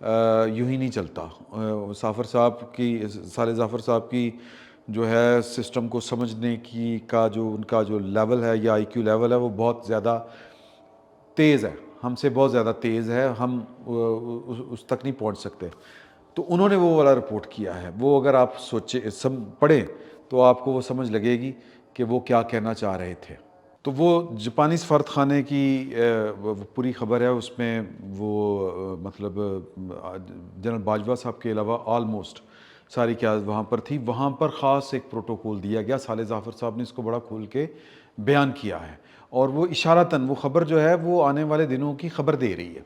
یوں ہی نہیں چلتا۔ صالح ظفر صاحب کی جو ہے سسٹم کو سمجھنے کی کا جو ان کا جو لیول ہے یا آئی کیو لیول ہے وہ بہت زیادہ تیز ہے، ہم سے بہت زیادہ تیز ہے، ہم اس تک نہیں پہنچ سکتے۔ تو انہوں نے وہ والا رپورٹ کیا ہے، وہ اگر آپ پڑھیں تو آپ کو وہ سمجھ لگے گی کہ وہ کیا کہنا چاہ رہے تھے۔ تو وہ جاپانی سفارت خانے کی پوری خبر ہے، اس میں وہ مطلب جنرل باجوہ صاحب کے علاوہ آلموسٹ ساری قیادت وہاں پر تھی۔ وہاں پر خاص ایک پروٹوکول دیا گیا، صالح ظفر صاحب نے اس کو بڑا کھول کے بیان کیا ہے، اور وہ اشارتاً وہ خبر جو ہے وہ آنے والے دنوں کی خبر دے رہی ہے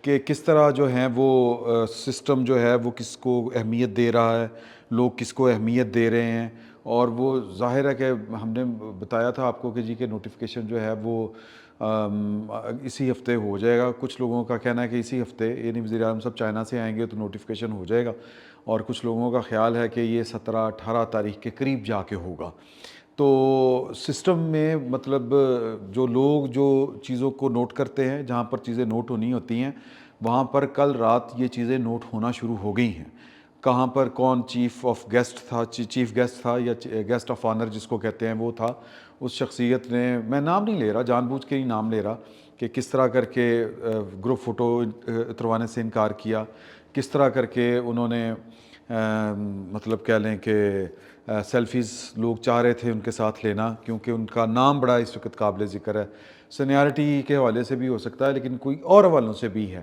کہ کس طرح جو ہیں وہ سسٹم جو ہے وہ کس کو اہمیت دے رہا ہے، لوگ کس کو اہمیت دے رہے ہیں۔ اور وہ ظاہر ہے کہ ہم نے بتایا تھا آپ کو کہ جی کہ نوٹیفیکیشن جو ہے وہ اسی ہفتے ہو جائے گا۔ کچھ لوگوں کا کہنا ہے کہ اسی ہفتے، یعنی وزیر اعظم صاحب چائنا سے آئیں گے تو نوٹیفیکیشن ہو جائے گا، اور کچھ لوگوں کا خیال ہے کہ یہ 17-18 تاریخ کے قریب جا کے ہوگا۔ تو سسٹم میں مطلب جو لوگ جو چیزوں کو نوٹ کرتے ہیں، جہاں پر چیزیں نوٹ ہونی ہوتی ہیں وہاں پر کل رات یہ چیزیں نوٹ ہونا شروع ہو گئی ہیں۔ کہاں پر کون چیف گیسٹ تھا یا گیسٹ آف آنر جس کو کہتے ہیں وہ تھا، اس شخصیت نے، میں نام نہیں لے رہا، جان بوجھ کے ہی نام لے رہا، کہ کس طرح کر کے گروپ فوٹو اتروانے سے انکار کیا، کس طرح کر کے انہوں نے مطلب کہہ لیں کہ سیلفیز لوگ چاہ رہے تھے ان کے ساتھ لینا، کیونکہ ان کا نام بڑا اس وقت قابل ذکر ہے، سینیارٹی کے حوالے سے بھی ہو سکتا ہے لیکن کوئی اور حوالوں سے بھی ہے۔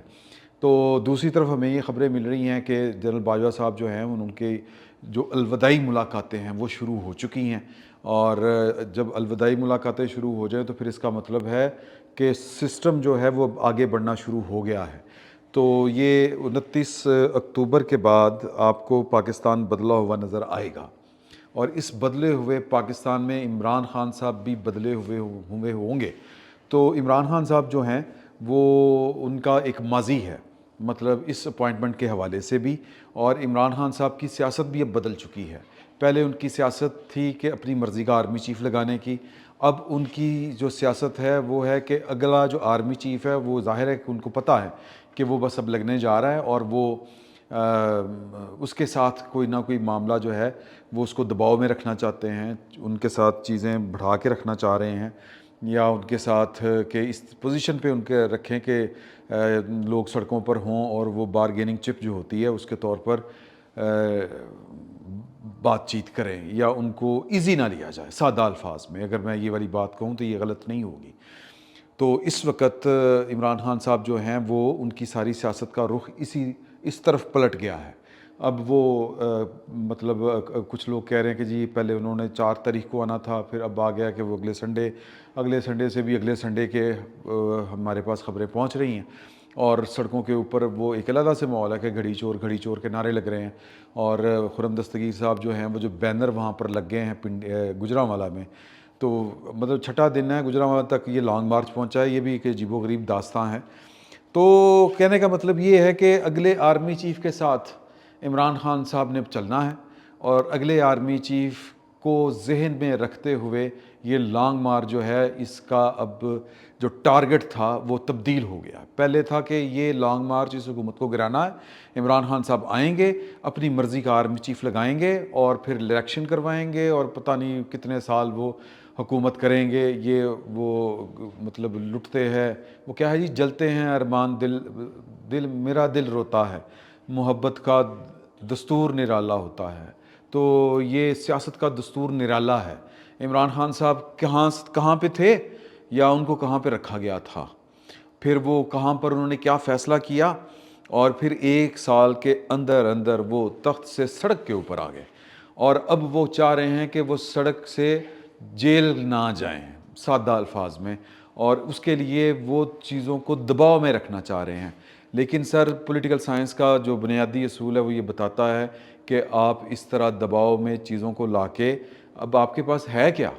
تو دوسری طرف ہمیں یہ خبریں مل رہی ہیں کہ جنرل باجوہ صاحب جو ہیں ان کے جو الوداعی ملاقاتیں ہیں وہ شروع ہو چکی ہیں، اور جب الوداعی ملاقاتیں شروع ہو جائیں تو پھر اس کا مطلب ہے کہ سسٹم جو ہے وہ آگے بڑھنا شروع ہو گیا ہے۔ تو یہ 29 اکتوبر کے بعد آپ کو پاکستان بدلا ہوا نظر آئے گا، اور اس بدلے ہوئے پاکستان میں عمران خان صاحب بھی بدلے ہوئے ہوں گے۔ تو عمران خان صاحب جو ہیں وہ ان کا ایک ماضی ہے، مطلب اس اپوائنٹمنٹ کے حوالے سے بھی، اور عمران خان صاحب کی سیاست بھی اب بدل چکی ہے۔ پہلے ان کی سیاست تھی کہ اپنی مرضی کا آرمی چیف لگانے کی، اب ان کی جو سیاست ہے وہ ہے کہ اگلا جو آرمی چیف ہے وہ ظاہر ہے کہ ان کو پتہ ہے کہ وہ بس اب لگنے جا رہا ہے، اور وہ اس کے ساتھ کوئی نہ کوئی معاملہ جو ہے وہ اس کو دباؤ میں رکھنا چاہتے ہیں، ان کے ساتھ چیزیں بڑھا کے رکھنا چاہ رہے ہیں، یا ان کے ساتھ کہ اس پوزیشن پہ ان کے رکھیں کہ لوگ سڑکوں پر ہوں اور وہ بارگیننگ چپ جو ہوتی ہے اس کے طور پر بات چیت کریں، یا ان کو ایزی نہ لیا جائے۔ سادہ الفاظ میں اگر میں یہ والی بات کہوں تو یہ غلط نہیں ہوگی۔ تو اس وقت عمران خان صاحب جو ہیں وہ ان کی ساری سیاست کا رخ اس طرف پلٹ گیا ہے۔ اب وہ مطلب کچھ لوگ کہہ رہے ہیں کہ جی پہلے انہوں نے 4 تاریخ کو آنا تھا، پھر اب آ گیا کہ وہ اگلے سنڈے سے بھی اگلے سنڈے کے ہمارے پاس خبریں پہنچ رہی ہیں، اور سڑکوں کے اوپر وہ ایک علیحدہ سے ماحول ہے کہ گھڑی چور کے نعرے لگ رہے ہیں، اور خرم دستگیر صاحب جو ہیں وہ جو بینر وہاں پر لگ گئے ہیں گجرانوالہ میں، تو مطلب چھٹا دن ہے، گجرانوالہ تک یہ لانگ مارچ پہنچا ہے، یہ بھی ایک عجیب و غریب داستان ہے۔ تو کہنے کا مطلب یہ ہے کہ اگلے آرمی چیف کے ساتھ عمران خان صاحب نے چلنا ہے، اور اگلے آرمی چیف کو ذہن میں رکھتے ہوئے یہ لانگ مارچ جو ہے اس کا اب جو ٹارگٹ تھا وہ تبدیل ہو گیا۔ پہلے تھا کہ یہ لانگ مارچ اس حکومت کو گرانا ہے، عمران خان صاحب آئیں گے، اپنی مرضی کا آرمی چیف لگائیں گے، اور پھر الیکشن کروائیں گے، اور پتہ نہیں کتنے سال وہ حکومت کریں گے۔ یہ وہ مطلب لٹتے ہیں، وہ کیا ہے جی، جلتے ہیں ارمان دل میرا دل روتا ہے، محبت کا دستور نرالا ہوتا ہے۔ تو یہ سیاست کا دستور نرالا ہے۔ عمران خان صاحب کہاں پہ تھے، یا ان کو کہاں پہ رکھا گیا تھا، پھر وہ کہاں پر انہوں نے کیا فیصلہ کیا، اور پھر 1 سال کے اندر وہ تخت سے سڑک کے اوپر آ گئے، اور اب وہ چاہ رہے ہیں کہ وہ سڑک سے جیل نہ جائیں، سادہ الفاظ میں، اور اس کے لیے وہ چیزوں کو دباؤ میں رکھنا چاہ رہے ہیں۔ لیکن سر پولیٹیکل سائنس کا جو بنیادی اصول ہے وہ یہ بتاتا ہے کہ آپ اس طرح دباؤ میں چیزوں کو لا کے، اب آپ کے پاس ہے کیا؟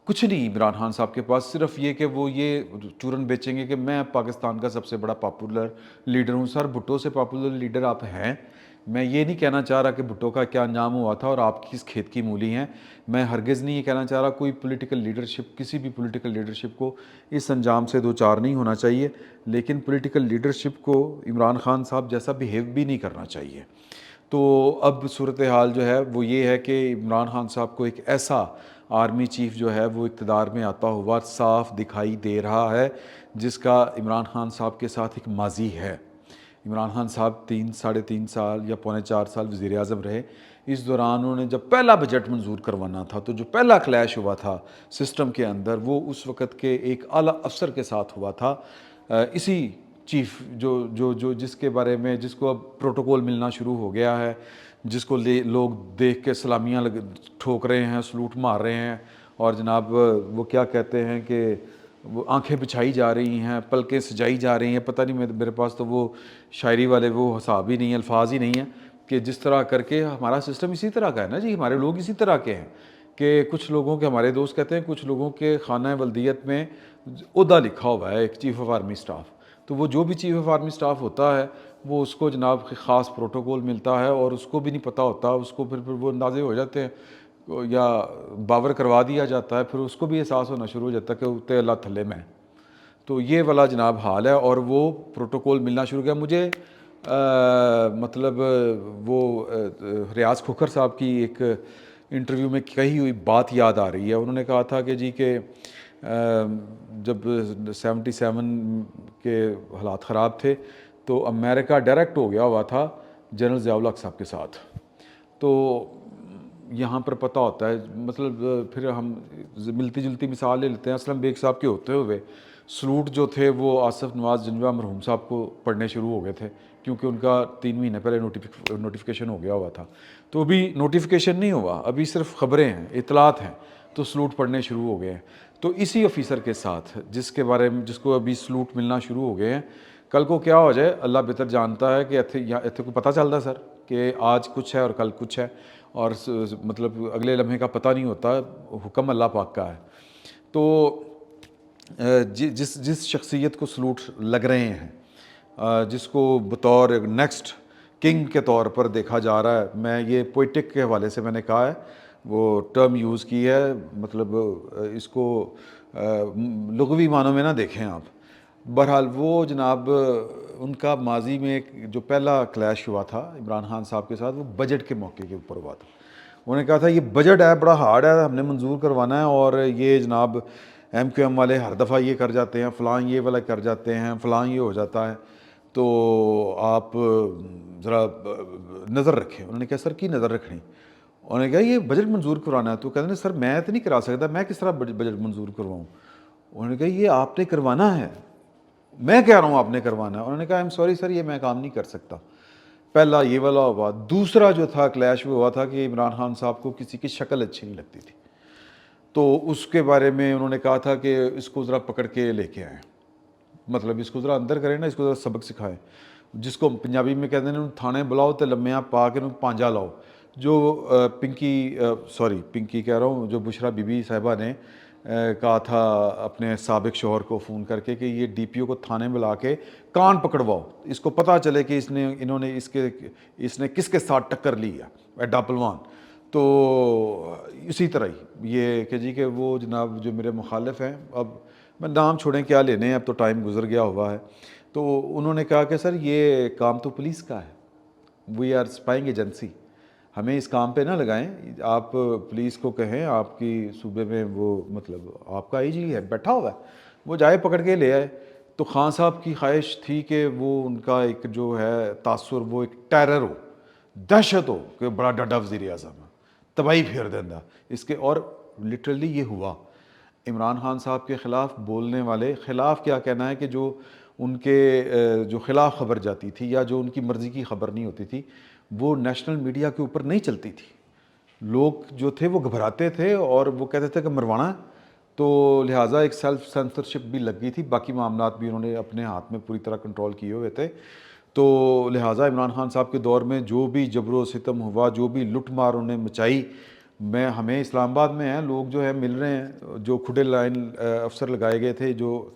کچھ نہیں عمران خان صاحب کے پاس، صرف یہ کہ وہ یہ چورن بیچیں گے کہ میں پاکستان کا سب سے بڑا پاپولر لیڈر ہوں. سر بھٹو سے پاپولر لیڈر آپ ہیں. میں یہ نہیں کہنا چاہ رہا کہ بھٹو کا کیا انجام ہوا تھا اور آپ کس کھیت کی مولی ہیں. میں ہرگز نہیں یہ کہنا چاہ رہا. کوئی پولیٹیکل لیڈرشپ، کسی بھی پولیٹیکل لیڈرشپ کو اس انجام سے دو چار نہیں ہونا چاہیے، لیکن پولیٹیکل لیڈرشپ کو عمران خان صاحب جیسا بیہیو بھی نہیں کرنا چاہیے. تو اب صورتحال جو ہے وہ یہ ہے کہ عمران خان صاحب کو ایک ایسا آرمی چیف جو ہے وہ اقتدار میں آتا ہوا صاف دکھائی دے رہا ہے جس کا عمران خان صاحب کے ساتھ ایک ماضی ہے. عمران خان صاحب 3.5 سال یا 4.25 سال وزیر اعظم رہے. اس دوران انہوں نے جب پہلا بجٹ منظور کروانا تھا تو جو پہلا کلیش ہوا تھا سسٹم کے اندر وہ اس وقت کے ایک اعلیٰ افسر کے ساتھ ہوا تھا. اسی چیف جو جس کے بارے میں جس کو اب پروٹوکول ملنا شروع ہو گیا ہے، جس کو لوگ دیکھ کے سلامیاں ٹھوک رہے ہیں، سلوٹ مار رہے ہیں، اور جناب وہ کیا کہتے ہیں کہ وہ آنکھیں بچھائی جا رہی ہیں، پلکیں سجائی جا رہی ہیں. پتہ نہیں میرے پاس تو وہ شاعری والے وہ حساب ہی نہیں ہیں، الفاظ ہی نہیں ہیں کہ جس طرح کر کے ہمارا سسٹم اسی طرح کا ہے نا جی. ہمارے لوگ اسی طرح کے ہیں کہ کچھ لوگوں کے، ہمارے دوست کہتے ہیں کچھ لوگوں کے خانہ ولدیت میں عہدہ لکھا ہوا ہے ایک چیف آف آرمی سٹاف. تو وہ جو بھی چیف آف آرمی سٹاف ہوتا ہے وہ اس کو جناب خاص پروٹوکول ملتا ہے اور اس کو بھی نہیں پتہ ہوتا، اس کو پھر وہ اندازے ہو جاتے ہیں یا باور کروا دیا جاتا ہے، پھر اس کو بھی احساس ہونا شروع ہو جاتا ہے کہ اتے اللہ تھلے میں. تو یہ والا جناب حال ہے اور وہ پروٹوکول ملنا شروع کیا. مجھے مطلب وہ ریاض کھوکھر صاحب کی ایک انٹرویو میں کہی ہوئی بات یاد آ رہی ہے. انہوں نے کہا تھا کہ جی کہ جب 77 کے حالات خراب تھے تو امریکہ ڈائریکٹ ہو گیا ہوا تھا جنرل ضیاء الحق صاحب کے ساتھ. تو یہاں پر پتہ ہوتا ہے مطلب پھر ہم ملتی جلتی مثال لے لیتے ہیں. اسلم بیگ صاحب کے ہوتے ہوئے سلوٹ جو تھے وہ آصف نواز جنجوہ مرحوم صاحب کو پڑھنے شروع ہو گئے تھے کیونکہ ان کا 3 مہینے پہلے نوٹیفیکیشن ہو گیا ہوا تھا. تو ابھی نوٹیفیکیشن نہیں ہوا، ابھی صرف خبریں ہیں، اطلاعات ہیں، تو سلوٹ پڑھنے شروع ہو گئے ہیں. تو اسی آفیسر کے ساتھ جس کے بارے میں جس کو ابھی سلوٹ ملنا شروع ہو گئے ہیں، کل کو کیا ہو جائے اللہ بہتر جانتا ہے کہ ایتھے کو پتہ چلتا ہے سر کہ آج کچھ ہے اور کل کچھ ہے، اور مطلب اگلے لمحے کا پتہ نہیں ہوتا، حکم اللہ پاک کا ہے. تو جس شخصیت کو سلوٹ لگ رہے ہیں، جس کو بطور نیکسٹ کنگ کے طور پر دیکھا جا رہا ہے، میں یہ پوئٹک کے حوالے سے میں نے کہا ہے، وہ ٹرم یوز کی ہے، مطلب اس کو لغوی معنوں میں نہ دیکھیں آپ. بہرحال وہ جناب ان کا ماضی میں جو پہلا کلیش ہوا تھا عمران خان صاحب کے ساتھ وہ بجٹ کے موقع کے اوپر ہوا تھا. انہوں نے کہا تھا یہ بجٹ ہے بڑا ہارڈ ہے، ہم نے منظور کروانا ہے، اور یہ جناب ایم کیو ایم والے ہر دفعہ یہ کر جاتے ہیں، فلاں یہ والا کر جاتے ہیں، فلاں یہ ہو جاتا ہے، تو آپ ذرا نظر رکھیں. انہوں نے کہا سر کی نظر رکھنی؟ انہوں نے کہا یہ بجٹ منظور کروانا ہے. تو کہتے ہیں سر میں تو نہیں کرا سکتا، میں کس طرح بجٹ منظور کرواؤں؟ انہوں نے کہا یہ آپ نے کروانا ہے، میں کہہ رہا ہوں آپ نے کروانا ہے. انہوں نے کہا ایم سوری سر یہ میں کام نہیں کر سکتا. پہلا یہ والا ہوا. دوسرا جو تھا کلیش وہ ہوا تھا کہ عمران خان صاحب کو کسی کی شکل اچھی نہیں لگتی تھی، تو اس کے بارے میں انہوں نے کہا تھا کہ اس کو ذرا پکڑ کے لے کے آئیں، مطلب اس کو ذرا اندر کریں نا، اس کو ذرا سبق سکھائیں، جس کو پنجابی میں کہتے ہیں تھانے بلاؤ تو لمیاں پا کے پانجا لاؤ. جو پنکی کہہ رہا ہوں، جو بشرا بی بی صاحبہ نے کہا تھا اپنے سابق شوہر کو فون کر کے کہ یہ ڈی پی او کو تھانے بلا کے کان پکڑواؤ، اس کو پتہ چلے کہ اس نے کس کے ساتھ ٹکر لی ہے، ایڈا پلوان. تو اسی طرح ہی یہ کہ جی کہ وہ جناب جو میرے مخالف ہیں، اب میں نام چھوڑیں کیا لینے ہیں، اب تو ٹائم گزر گیا ہوا ہے. تو انہوں نے کہا کہ سر یہ کام تو پولیس کا ہے، وی آر اسپائنگ ایجنسی، ہمیں اس کام پہ نہ لگائیں. آپ پولیس کو کہیں آپ کی صوبے میں وہ مطلب آپ کا آئی جی ہے بیٹھا ہوا ہے، وہ جائے پکڑ کے لے آئے. تو خان صاحب کی خواہش تھی کہ وہ ان کا ایک جو ہے تاثر وہ ایک ٹیرر ہو، دہشت ہو کہ بڑا ڈاڈا وزیر اعظم ہے، تباہی پھیر دینا اس کے. اور لٹرلی یہ ہوا. عمران خان صاحب کے خلاف بولنے والے، خلاف کیا کہنا ہے کہ جو ان کے جو خلاف خبر جاتی تھی یا جو ان کی مرضی کی خبر نہیں ہوتی تھی وہ نیشنل میڈیا کے اوپر نہیں چلتی تھی. لوگ جو تھے وہ گھبراتے تھے اور وہ کہتے تھے کہ مروانا ہے، تو لہٰذا ایک سیلف سینسرشپ بھی لگ گئی تھی. باقی معاملات بھی انہوں نے اپنے ہاتھ میں پوری طرح کنٹرول کیے ہوئے تھے. تو لہٰذا عمران خان صاحب کے دور میں جو بھی جبر و ستم ہوا، جو بھی لٹ مار انہوں نے مچائی، ہمیں اسلام آباد میں ہیں لوگ جو ہے مل رہے ہیں، جو کھڈے لائن افسر لگائے گئے تھے جو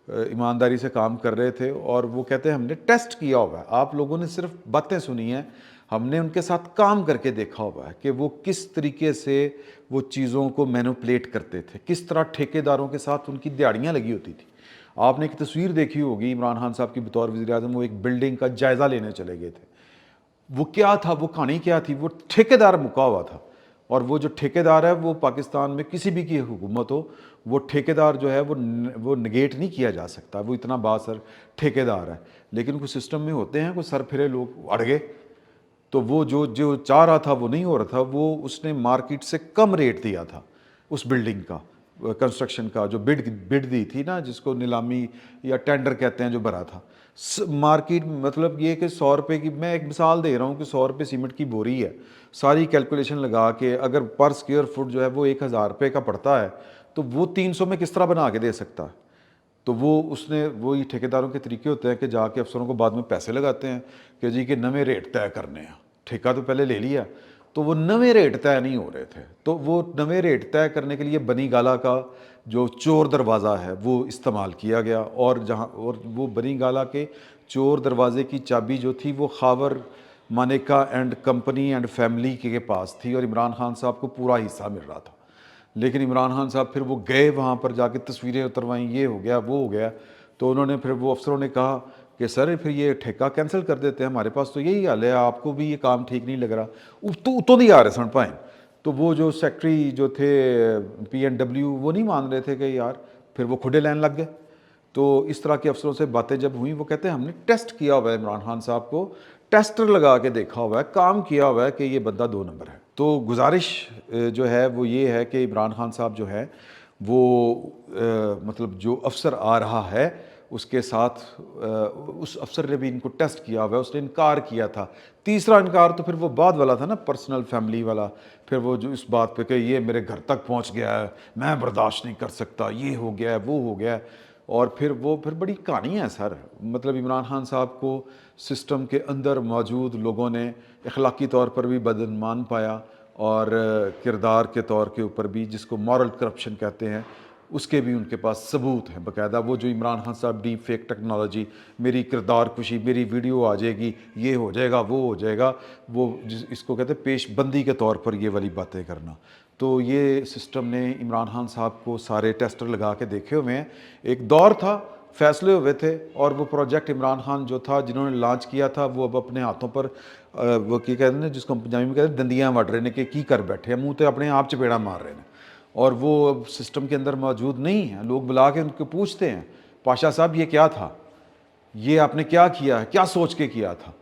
ایمانداری سے کام کر رہے تھے، اور وہ کہتے ہیں ہم نے ٹیسٹ کیا ہوا ہے، آپ لوگوں نے صرف باتیں سنی ہیں، ہم نے ان کے ساتھ کام کر کے دیکھا ہوا ہے کہ وہ کس طریقے سے وہ چیزوں کو مینوپلیٹ کرتے تھے، کس طرح ٹھیکیداروں کے ساتھ ان کی دیہڑیاں لگی ہوتی تھی۔ آپ نے ایک تصویر دیکھی ہوگی عمران خان صاحب کی بطور وزیر اعظم، وہ ایک بلڈنگ کا جائزہ لینے چلے گئے تھے، وہ کیا تھا، وہ کہانی کیا تھی، وہ ٹھیکیدار مکا ہوا تھا، اور وہ جو ٹھیکیدار ہے وہ پاکستان میں کسی بھی کی حکومت ہو، وہ ٹھیکیدار جو ہے وہ نگیٹ نہیں کیا جا سکتا، وہ اتنا بااثر ٹھیکیدار ہے۔ لیکن کوئی سسٹم میں ہوتے ہیں، کوئی سر پھرے لوگ اڑ گئے، تو وہ جو چاہ رہا تھا وہ نہیں ہو رہا تھا، وہ اس نے مارکیٹ سے کم ریٹ دیا تھا اس بلڈنگ کا، کنسٹرکشن کا جو بڈ دی تھی نا، جس کو نیلامی یا ٹینڈر کہتے ہیں، جو بھرا تھا مارکیٹ، مطلب یہ کہ 100 روپے کی، میں ایک مثال دے رہا ہوں کہ 100 روپے سیمنٹ کی بوری ہے، ساری کیلکولیشن لگا کے اگر پر اسکوائر فٹ جو ہے وہ 1000 روپے کا پڑتا ہے، تو وہ 300 میں کس طرح بنا کے دے سکتا ہے؟ تو وہ اس نے وہی ٹھیکیداروں کے طریقے ہوتے ہیں کہ جا کے افسروں کو بعد میں پیسے لگاتے ہیں کہ جی کہ نویں ریٹ طے کرنے ہیں، ٹھیکہ تو پہلے لے لیا، تو وہ نویں ریٹ طے نہیں ہو رہے تھے، تو وہ نویں ریٹ طے کرنے کے لیے بنی گالا کا جو چور دروازہ ہے وہ استعمال کیا گیا، اور وہ بنی گالا کے چور دروازے کی چابی جو تھی وہ Khawar Manika and company and family کے پاس تھی، اور عمران خان صاحب کو پورا حصہ مل رہا تھا۔ لیکن عمران خان صاحب پھر وہ گئے وہاں پر، جا کے تصویریں اتروائیں، یہ ہو گیا وہ ہو گیا، تو انہوں نے پھر وہ افسروں نے کہا کہ سر پھر یہ ٹھیکہ کینسل کر دیتے ہیں، ہمارے پاس تو یہی حال ہے، آپ کو بھی یہ کام ٹھیک نہیں لگ رہا، تو اتوں نہیں آ رہے سن پائیں، تو وہ جو سیکٹری جو تھے PNW وہ نہیں مان رہے تھے کہ یار، پھر وہ کھڈے لائن لگ گئے۔ تو اس طرح کے افسروں سے باتیں جب ہوئیں، وہ کہتے ہیں ہم نے ٹیسٹ کیا ہوا ہے، عمران خان صاحب کو ٹیسٹر لگا کے دیکھا ہوا ہے، کام کیا ہوا ہے کہ یہ بندہ 2 نمبر ہے۔ تو گزارش جو ہے وہ یہ ہے کہ عمران خان صاحب جو ہے وہ مطلب جو افسر آ رہا ہے اس کے ساتھ اس افسر نے بھی ان کو ٹیسٹ کیا ہوا ہے، اس نے انکار کیا تھا، تیسرا انکار تو پھر وہ بعد والا تھا نا، پرسنل فیملی والا، پھر وہ جو اس بات پہ کہ یہ میرے گھر تک پہنچ گیا ہے، میں برداشت نہیں کر سکتا، یہ ہو گیا ہے وہ ہو گیا ہے، اور پھر بڑی کہانی ہے سر، مطلب عمران خان صاحب کو سسٹم کے اندر موجود لوگوں نے اخلاقی طور پر بھی بدعنوان پایا، اور کردار کے طور کے اوپر بھی، جس کو مورل کرپشن کہتے ہیں، اس کے بھی ان کے پاس ثبوت ہیں باقاعدہ۔ وہ جو عمران خان صاحب ڈیپ فیک ٹیکنالوجی، میری کردار کشی، میری ویڈیو آ جائے گی، یہ ہو جائے گا وہ ہو جائے گا، وہ اس کو کہتے ہیں پیش بندی کے طور پر یہ والی باتیں کرنا، تو یہ سسٹم نے عمران خان صاحب کو سارے ٹیسٹر لگا کے دیکھے ہوئے ہیں۔ ایک دور تھا، فیصلے ہوئے تھے، اور وہ پروجیکٹ عمران خان جو تھا جنہوں نے لانچ کیا تھا، وہ اب اپنے ہاتھوں پر وہ کی کہتے ہیں، جس کو پنجابی میں کہتے ہیں دندیاں وڈ رہے ہیں کہ کی کر بیٹھے ہیں، منہ تے اپنے آپ چپیڑا مار رہے ہیں، اور وہ اب سسٹم کے اندر موجود نہیں ہیں۔ لوگ بلا کے ان کو پوچھتے ہیں پاشا صاحب یہ کیا تھا، یہ آپ نے کیا کیا ہے، کیا سوچ کے کیا تھا؟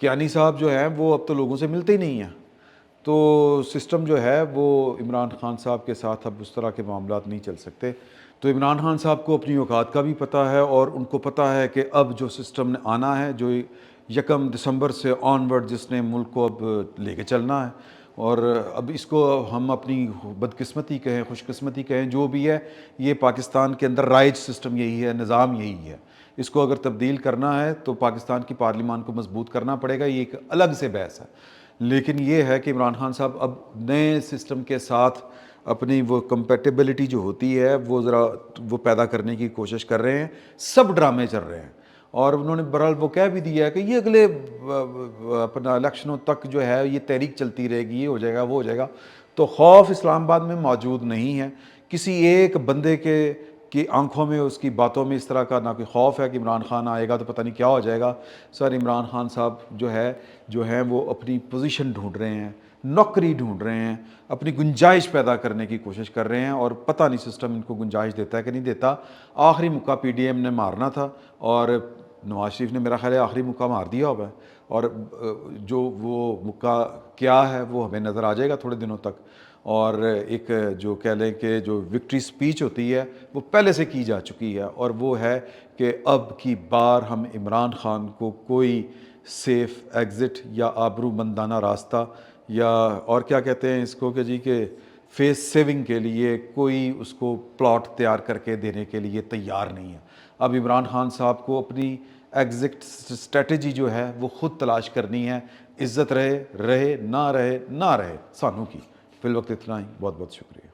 کیانی صاحب جو ہیں وہ اب تو لوگوں سے ملتے ہی نہیں ہیں، تو سسٹم جو ہے وہ عمران خان صاحب کے ساتھ اب اس طرح کے معاملات نہیں چل سکتے۔ تو عمران خان صاحب کو اپنی اوقات کا بھی پتہ ہے، اور ان کو پتہ ہے کہ اب جو سسٹم نے آنا ہے، جو 1 دسمبر سے آن ورڈ جس نے ملک کو اب لے کے چلنا ہے، اور اب اس کو ہم اپنی بدقسمتی کہیں، خوش قسمتی کہیں، جو بھی ہے، یہ پاکستان کے اندر رائج سسٹم یہی ہے، نظام یہی ہے، اس کو اگر تبدیل کرنا ہے تو پاکستان کی پارلیمان کو مضبوط کرنا پڑے گا، یہ ایک الگ سے بحث ہے۔ لیکن یہ ہے کہ عمران خان صاحب اب نئے سسٹم کے ساتھ اپنی وہ کمپیٹیبلٹی جو ہوتی ہے وہ ذرا وہ پیدا کرنے کی کوشش کر رہے ہیں، سب ڈرامے چل رہے ہیں، اور انہوں نے بہرحال وہ کہہ بھی دیا ہے کہ یہ اگلے اپنا الیکشنوں تک جو ہے یہ تحریک چلتی رہے گی، یہ ہو جائے گا وہ ہو جائے گا، تو خوف اسلام آباد میں موجود نہیں ہے، کسی ایک بندے کی آنکھوں میں، اس کی باتوں میں اس طرح کا نہ کوئی خوف ہے کہ عمران خان آئے گا تو پتہ نہیں کیا ہو جائے گا۔ سر عمران خان صاحب جو ہیں وہ اپنی پوزیشن ڈھونڈ رہے ہیں، نوکری ڈھونڈ رہے ہیں، اپنی گنجائش پیدا کرنے کی کوشش کر رہے ہیں، اور پتہ نہیں سسٹم ان کو گنجائش دیتا ہے کہ نہیں دیتا۔ آخری مکہ PDM نے مارنا تھا، اور نواز شریف نے میرا خیال ہے آخری مکہ مار دیا ہوا ہے، اور جو وہ مکہ کیا ہے وہ ہمیں نظر آ جائے گا تھوڑے دنوں تک، اور ایک جو کہہ لیں کہ جو وکٹری سپیچ ہوتی ہے وہ پہلے سے کی جا چکی ہے، اور وہ ہے کہ اب کی بار ہم عمران خان کو کوئی سیف ایگزٹ یا آبرو مندانہ راستہ، یا اور کیا کہتے ہیں اس کو کہ جی کہ فیس سیونگ کے لیے کوئی اس کو پلاٹ تیار کر کے دینے کے لیے تیار نہیں ہے۔ اب عمران خان صاحب کو اپنی ایگزٹ اسٹریٹجی جو ہے وہ خود تلاش کرنی ہے، عزت رہے نہ رہے سانوں کی۔ فی الوقت اتنا ہی، بہت بہت شکریہ۔